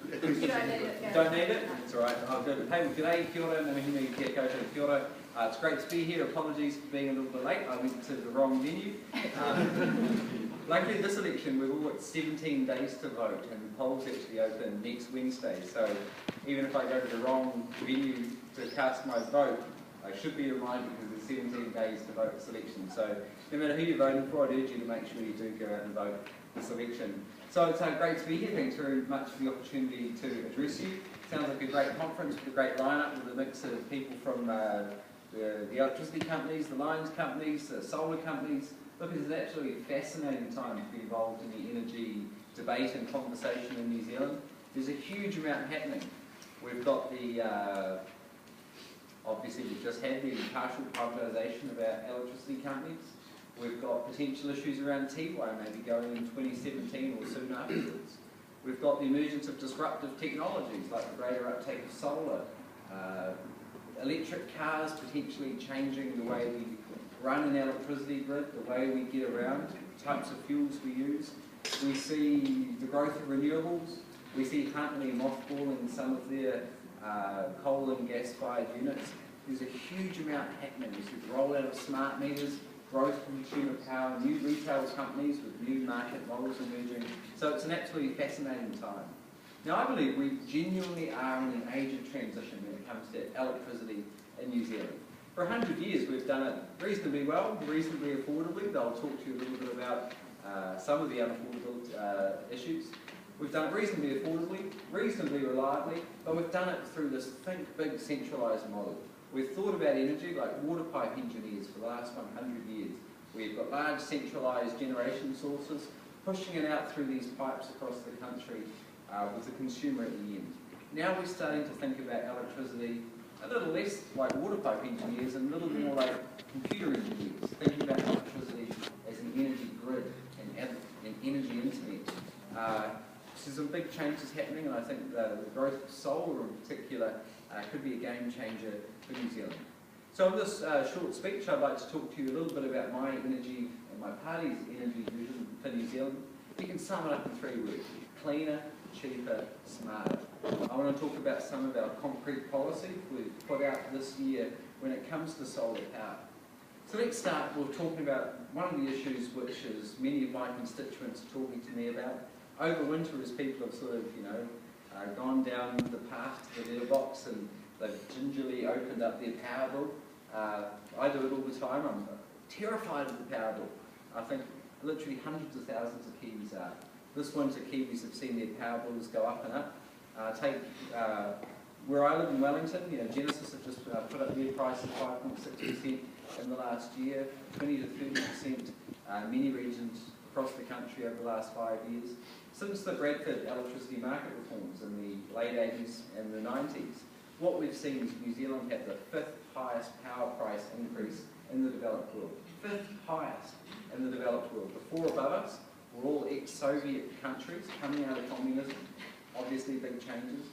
You don't need it. Don't need it? It's alright. I'll go to hey, g'day, kia ora, kia ora. It's great to be here. Apologies for being a little bit late. I went to the wrong venue. Luckily this election we've all got 17 days to vote and the polls actually open next Wednesday. So even if I go to the wrong venue to cast my vote, I should be reminded because there's 17 days to vote this election. So no matter who you're voting for, I'd urge you to make sure you do go out and vote this election. So it's great to be here. Thanks very much for the opportunity to address you. Sounds like a great conference with a great lineup with a mix of people from the electricity companies, the lines companies, the solar companies. Look, it's an absolutely fascinating time to be involved in the energy debate and conversation in New Zealand. There's a huge amount happening. We've got the, obviously we've just had the partial privatisation of our electricity companies. We've got potential issues around Tiwai maybe going in 2017 or soon afterwards. We've got the emergence of disruptive technologies like the greater uptake of solar, electric cars potentially changing the way we run an electricity grid, the way we get around, the types of fuels we use. We see the growth of renewables. We see Huntly mothballing some of their coal and gas-fired units. There's a huge amount happening. We see the rollout of smart meters, growth in consumer power, new retail companies with new market models emerging. So it's an absolutely fascinating time. Now I believe we genuinely are in an age of transition when it comes to electricity in New Zealand. For 100 years we've done it reasonably well, reasonably affordably. They'll talk to you a little bit about some of the unaffordable issues. We've done it reasonably affordably, reasonably reliably, but we've done it through this think big centralised model. We've thought about energy like water pipe engineers for the last 100 years. We've got large centralised generation sources, pushing it out through these pipes across the country with the consumer at the end. Now we're starting to think about electricity a little less like water pipe engineers and a little more like computer engineers, thinking about electricity as an energy grid and an energy internet. There's some big changes happening, and I think the growth of solar in particular could be a game changer for New Zealand. So in this short speech, I'd like to talk to you a little bit about my energy and my party's energy vision for New Zealand. You can sum it up in 3 words: cleaner, cheaper, smarter. I want to talk about some of our concrete policy we've put out this year when it comes to solar power. So let's start with talking about one of the issues which is many of my constituents are talking to me about. Over winter, as people have sort of, gone down the path to the letterbox and they've gingerly opened up their power bill. I do it all the time. I'm terrified of the power bill. I think literally hundreds of thousands of Kiwis are. This winter, Kiwis have seen their power bills go up and up. Where I live in Wellington, Genesis have just put up their prices 5.6% in the last year, 20 to 30% many regions across the country over the last 5 years. Since the Bradford electricity market reforms in the late 80s and the 90s, what we've seen is New Zealand had the 5th highest power price increase in the developed world. 5th highest in the developed world. The 4 above us were all ex-Soviet countries coming out of communism. Obviously big changes.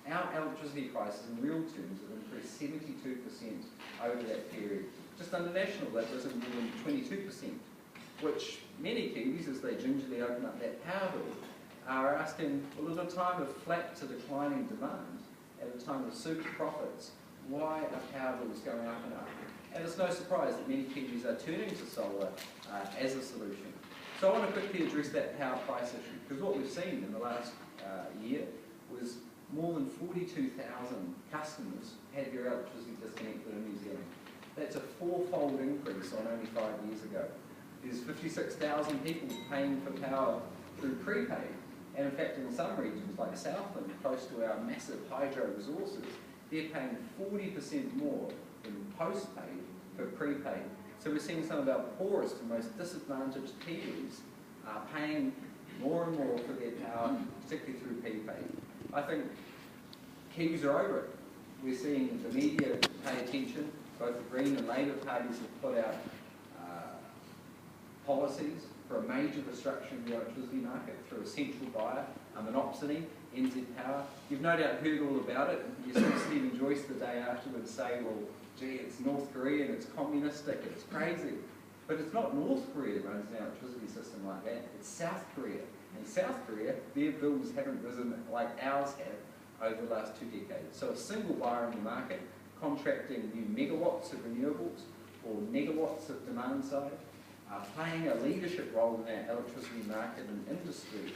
Our electricity prices in real terms have increased 72% over that period. Just under national, that was more than 22%, which many Kiwis, as they gingerly open up that power bill, are asking, well, at a time of flat to declining demand, at a time of super profits, why are power bills going up and up? And it's no surprise that many Kiwis are turning to solar as a solution. So I want to quickly address that power price issue, because what we've seen in the last year was more than 42,000 customers had their electricity disconnected in New Zealand. That's a 4-fold increase on only 5 years ago. There's 56,000 people paying for power through prepaid, and in fact in some regions like Southland, close to our massive hydro resources, they're paying 40% more than postpaid for prepaid. So we're seeing some of our poorest and most disadvantaged Kiwis paying more and more for their power, particularly through prepaid. I think Kiwis are over it. We're seeing the media pay attention. Both the Green and Labour parties have put out policies for a major destruction of the electricity market through a central buyer, a monopsony, NZ Power. You've no doubt heard all about it. You saw Stephen Joyce the day afterwards say, well, gee, it's North Korea and it's communistic, it's crazy. But it's not North Korea that runs an electricity system like that, it's South Korea. In South Korea, their bills haven't risen like ours have over the last 2 decades. So a single buyer in the market contracting new megawatts of renewables or megawatts of demand side, playing a leadership role in our electricity market and industry,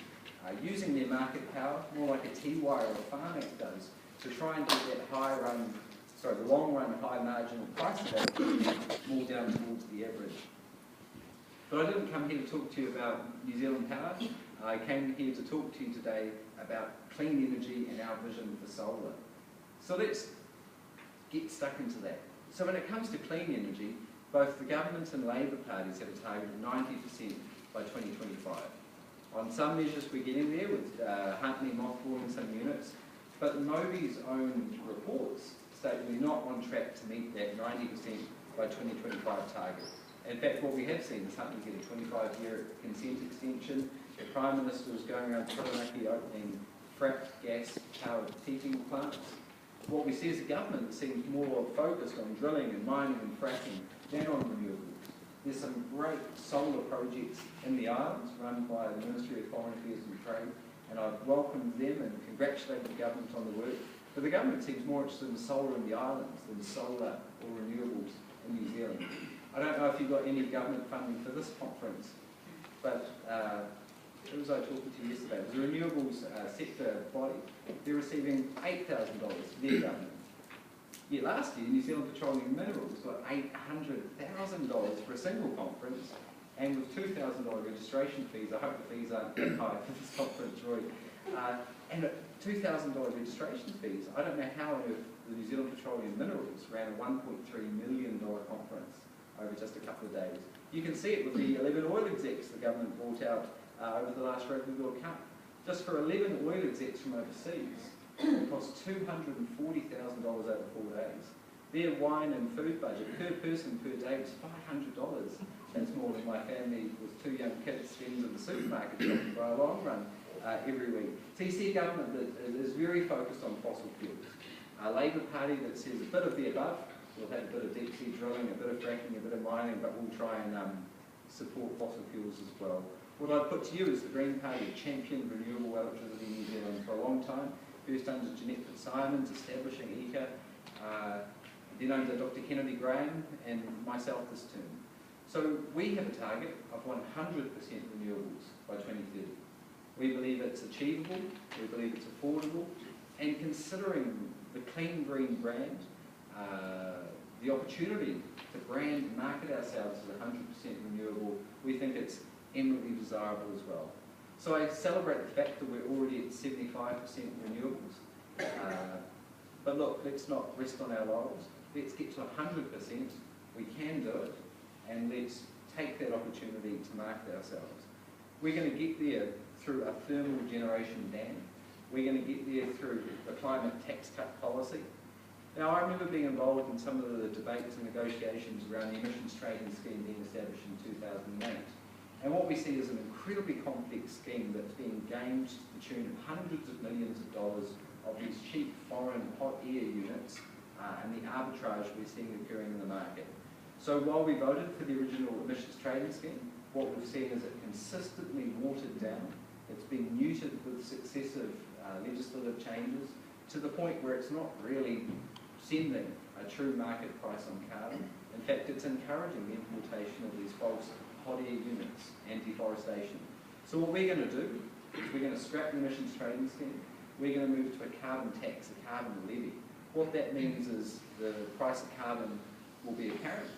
using their market power more like a Tiwai or a Farnex does to try and get that the long run high marginal price of electricity more down towards the average. But I didn't come here to talk to you about New Zealand Power. I came here to talk to you today about clean energy and our vision for solar. So let's get stuck into that. So when it comes to clean energy, both the government and Labour parties have a target of 90% by 2025. On some measures we're getting there with Huntly mothballing some units, but Moby's own reports state we're not on track to meet that 90% by 2025 target. In fact, what we have seen is Huntly get a 25-year consent extension. The Prime Minister is going around Taranaki opening fracked gas-powered heating plants. What we see as a government seems more focused on drilling and mining and fracking than on renewables. There's some great solar projects in the islands run by the Ministry of Foreign Affairs and Trade, and I've welcomed them and congratulated the government on the work. But the government seems more interested in solar in the islands than solar or renewables in New Zealand. I don't know if you got any government funding for this conference, but who was I talking to yesterday? It was a renewables sector body. They're receiving $8,000, their government. Yet last year, New Zealand Petroleum Minerals got $800,000 for a single conference, and with $2,000 registration fees. I hope the fees aren't that high for this conference, Roy. And at $2,000 registration fees, I don't know how on earth the New Zealand Petroleum Minerals ran a $1.3 million conference over just a couple of days. You can see it with the 11 oil execs the government brought out over the last Rugby World Cup. Just for 11 oil execs from overseas, it cost $240,000 over 4 days. Their wine and food budget per person per day was $500. That's more than my family with 2 young kids spends at the supermarket shopping by a long run every week. So you see a government that is very focused on fossil fuels. A Labour Party that says a bit of the above. We'll have a bit of deep sea drilling, a bit of fracking, a bit of mining, but we'll try and support fossil fuels as well. What I'd put to you is the Green Party championed renewable electricity in New Zealand for a long time. First under Jeanette Fitzsimons, establishing ECA, then under Dr. Kennedy Graham and myself this term. So we have a target of 100% renewables by 2030. We believe it's achievable, we believe it's affordable, and considering the clean green brand, the opportunity to brand and market ourselves as 100% renewable, we think it's eminently desirable as well. So I celebrate the fact that we're already at 75% renewables. But look, let's not rest on our laurels. Let's get to 100%. We can do it, and let's take that opportunity to market ourselves. We're going to get there through a thermal generation ban. We're going to get there through the climate tax cut policy. Now, I remember being involved in some of the debates and negotiations around the emissions trading scheme being established in 2008. And what we see is an incredibly complex scheme that's being gamed to the tune of hundreds of millions of dollars of these cheap foreign hot air units and the arbitrage we're seeing occurring in the market. So while we voted for the original emissions trading scheme, what we've seen is it consistently watered down. It's been muted with successive legislative changes to the point where it's not really sending a true market price on carbon. In fact, it's encouraging the importation of these false hot air units and deforestation. So what we're going to do is we're going to scrap the emissions trading scheme. We're going to move to a carbon tax, a carbon levy. What that means is the price of carbon will be apparent.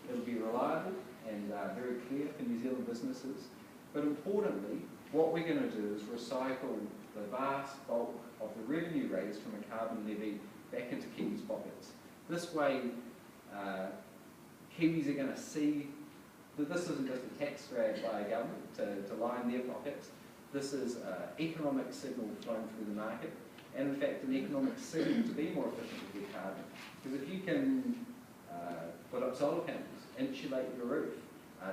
It'll be reliable and very clear for New Zealand businesses. But importantly, what we're going to do is recycle the vast bulk of the revenue raised from a carbon levy back into Kiwis' pockets. This way, Kiwis are going to see that this isn't just a tax grab by a government to line their pockets. This is an economic signal flowing through the market, and in fact an economic signal to be more efficient with your carbon. Because if you can put up solar panels, insulate your roof,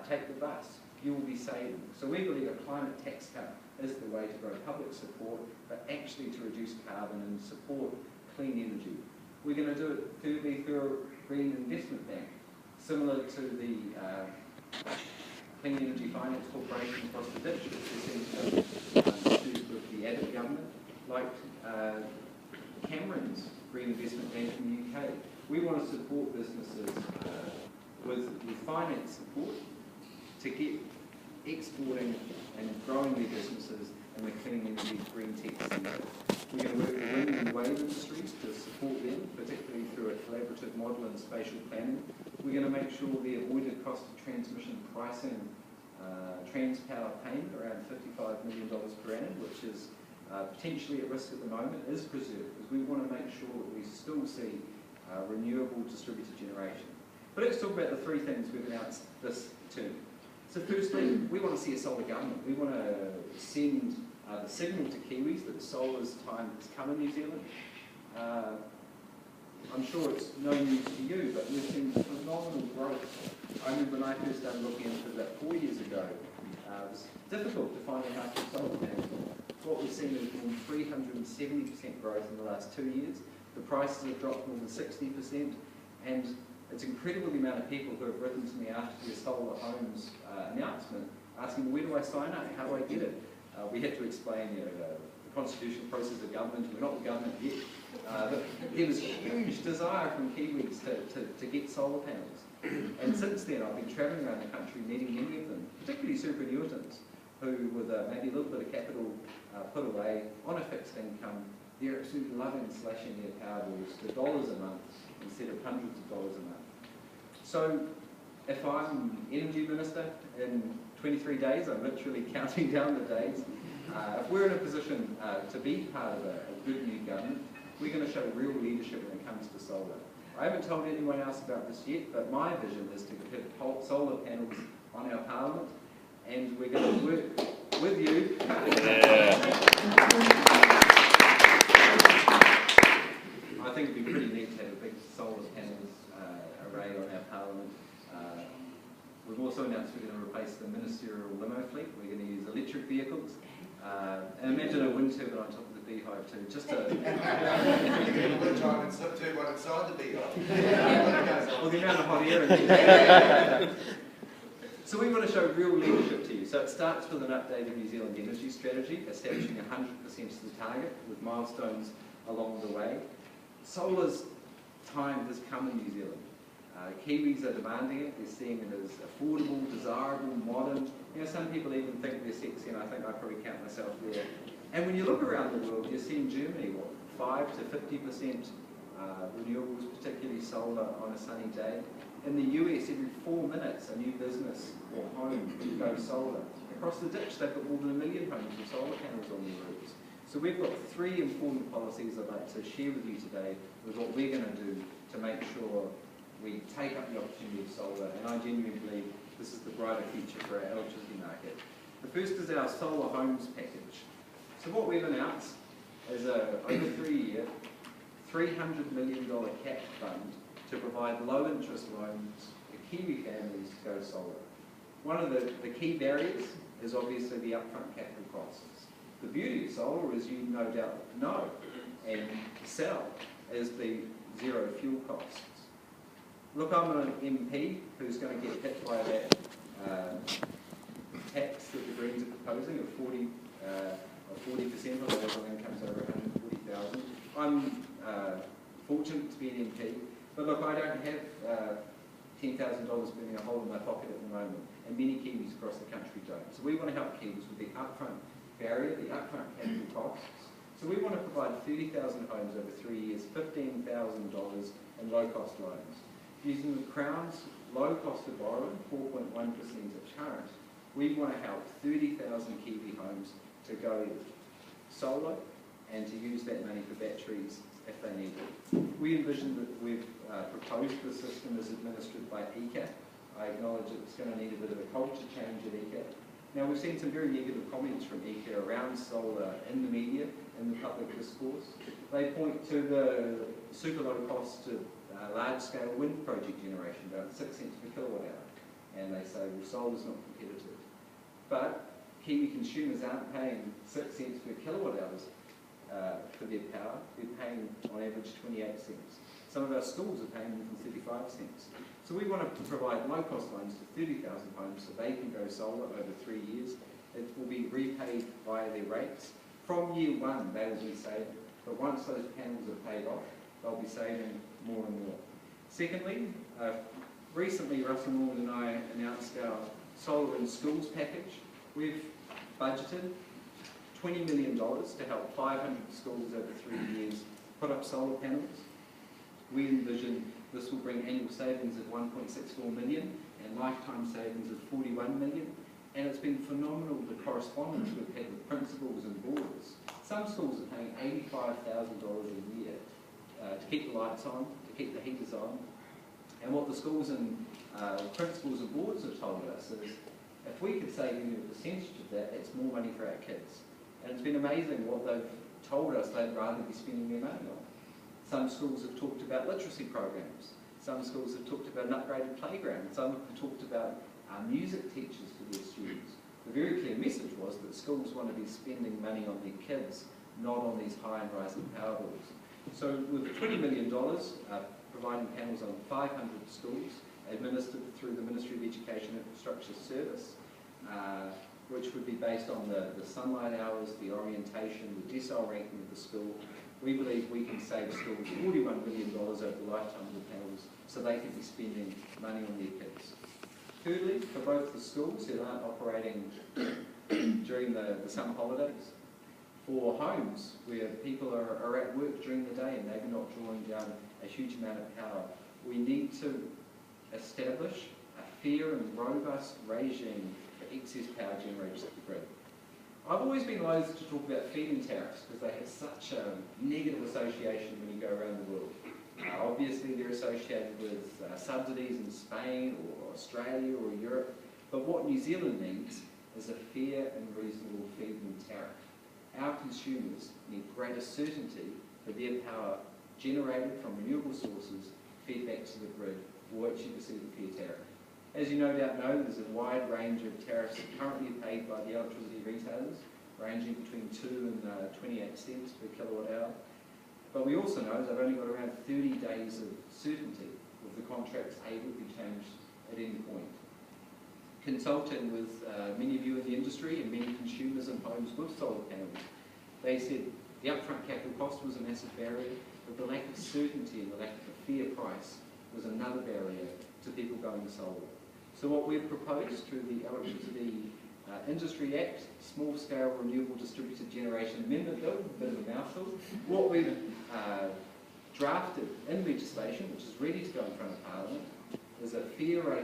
take the bus, you will be saving. So we believe a climate tax cut is the way to grow public support, but actually to reduce carbon and support clean energy. We're going to do it thirdly through a green investment bank, similar to the Clean Energy Finance Corporation across the ditch, which has seen some issues with the Abbott government, like Cameron's Green Investment Bank in the UK. We want to support businesses with finance support to get exporting and growing their businesses in the clean energy green tech sector. We're going to work with wind and wave industries to support them, particularly through a collaborative model and spatial planning. We're going to make sure the avoided cost of transmission pricing Transpower payment around $55 million per annum, which is potentially at risk at the moment, is preserved, because we want to make sure that we still see renewable distributed generation. But let's talk about the three things we've announced this term. So firstly, we want to see a solar government. We want to send the signal to Kiwis that solar's time has come in New Zealand. I'm sure it's no news to you, but we've seen phenomenal growth. I remember when I first started looking into it about 4 years ago, it was difficult to find enough solar panels. What we've seen is more than 370% growth in the last 2 years. The prices have dropped more than 60%, and it's incredible the amount of people who have written to me after the Solar Homes announcement, asking, where do I sign up? How do I get it? We had to explain the constitutional process of government. We're not the government yet. But there was huge desire from Kiwis to get solar panels. And since then, I've been travelling around the country meeting many of them, particularly superannuitants, who with maybe a little bit of capital put away on a fixed income, they're absolutely loving slashing their power bills to dollars a month instead of hundreds of dollars a month. So if I'm Energy Minister in 23 days, I'm literally counting down the days. If we're in a position to be part of a good new government, we're going to show real leadership when it comes to solar. I haven't told anyone else about this yet, but my vision is to put solar panels on our parliament, and we're going to work with you. I think it'd be pretty neat to have a big solar panels array on our parliament. We've also announced we're going to replace the ministerial limo fleet. We're going to use electric vehicles. And imagine a wind turbine on top of the beehive too, just to... We'll try and do one inside the beehive. Well, the amount of hot air in there. So we want to show real leadership to you. So it starts with an updated New Zealand energy strategy, establishing 100% as the target, with milestones along the way. Solar's time has come in New Zealand. Kiwis are demanding it. They're seeing it as affordable, desirable, modern. You know, some people even think they're sexy, and I think I probably count myself there. And when you look around the world, you're seeing Germany, 5 to 50% renewables, particularly solar, on a sunny day. In the US, every 4 minutes, a new business or home goes solar. Across the ditch, they've got more than 1 million homes with solar panels on their roofs. So we've got 3 important policies I'd like to share with you today with what we're going to do to make sure we take up the opportunity of solar, and I genuinely believe this is the brighter future for our electricity market. The first is our solar homes package. So what we've announced is a over 3-year, $300 million capped fund to provide low interest loans for Kiwi families to go solar. One of the key barriers is obviously the upfront capital costs. The beauty of solar, as you no doubt know and sell, is the zero fuel costs. Look, I'm an MP who's going to get hit by that tax that the Greens are proposing of 40% of those incomes over 140,000. I'm fortunate to be an MP, but look, I don't have $10,000 burning a hole in my pocket at the moment, and many Kiwis across the country don't. So we want to help Kiwis with the upfront barrier, the upfront capital costs. So we want to provide 30,000 homes over 3 years, $15,000 in low-cost loans. Using the Crown's low cost of borrowing, 4.1% at current, we want to help 30,000 Kiwi homes to go solar and to use that money for batteries if they need it. We envision that we've proposed the system as administered by ECA. I acknowledge that it's going to need a bit of a culture change at ECA. Now, we've seen some very negative comments from ECA around solar in the media, in the public discourse. They point to the super low cost of large-scale wind project generation, about 6 cents per kilowatt hour. And they say, well, solar's not competitive. But Kiwi consumers aren't paying 6 cents per kilowatt hours for their power. They're paying, on average, 28 cents. Some of our schools are paying more than 35 cents. So we want to provide low-cost loans to 30,000 homes so they can go solar over 3 years. It will be repaid via their rates. From year one, they will be saving, but once those panels are paid off, they'll be saving more and more. Secondly, recently Russell Norman and I announced our Solar in Schools package. We've budgeted $20 million to help 500 schools over 3 years put up solar panels. We envision this will bring annual savings of $1.64 million and lifetime savings of $41 million. And it's been phenomenal, the correspondence we've had with principals and boards. Some schools are paying $85,000 a year to keep the lights on, to keep the heaters on. And what the schools and principals and boards have told us is, if we could save even a percentage of that, it's more money for our kids. And it's been amazing what they've told us they'd rather be spending their money on. Some schools have talked about literacy programs. Some schools have talked about an upgraded playground. Some have talked about music teachers for their students. The very clear message was that schools want to be spending money on their kids, not on these high and rising power bills. So with $20 million, providing panels on 500 schools, administered through the Ministry of Education Infrastructure Service, which would be based on the sunlight hours, the orientation, the decile ranking of the school. We believe we can save schools $41 million over the lifetime of the panels so they can be spending money on their kids. Thirdly, for both the schools that aren't operating during the summer holidays, for homes where people are at work during the day and maybe not drawing down a huge amount of power, we need to establish a fair and robust regime for excess power generated to the grid. I've always been loath to talk about feed-in tariffs because they have such a negative association when you go around the world. Obviously they're associated with subsidies in Spain or Australia or Europe, but what New Zealand needs is a fair and reasonable feed-in tariff. Our consumers need greater certainty for their power generated from renewable sources fed back to the grid for which you receive a fair tariff. As you no doubt know, there's a wide range of tariffs currently paid by the electricity retailers, ranging between 2 and 28 cents per kilowatt hour. But we also know they've only got around 30 days of certainty with the contracts able to be changed at any point. Consulting with many of you in the industry and many consumers and homes with solar panels, they said the upfront capital cost was a massive barrier, but the lack of certainty and the lack of a fair price was another barrier to people going solar. So what we've proposed through the Electricity Industry Act, Small Scale Renewable Distributed Generation Amendment Bill, a bit of a mouthful, what we've drafted in legislation, which is ready to go in front of Parliament, is a fair rate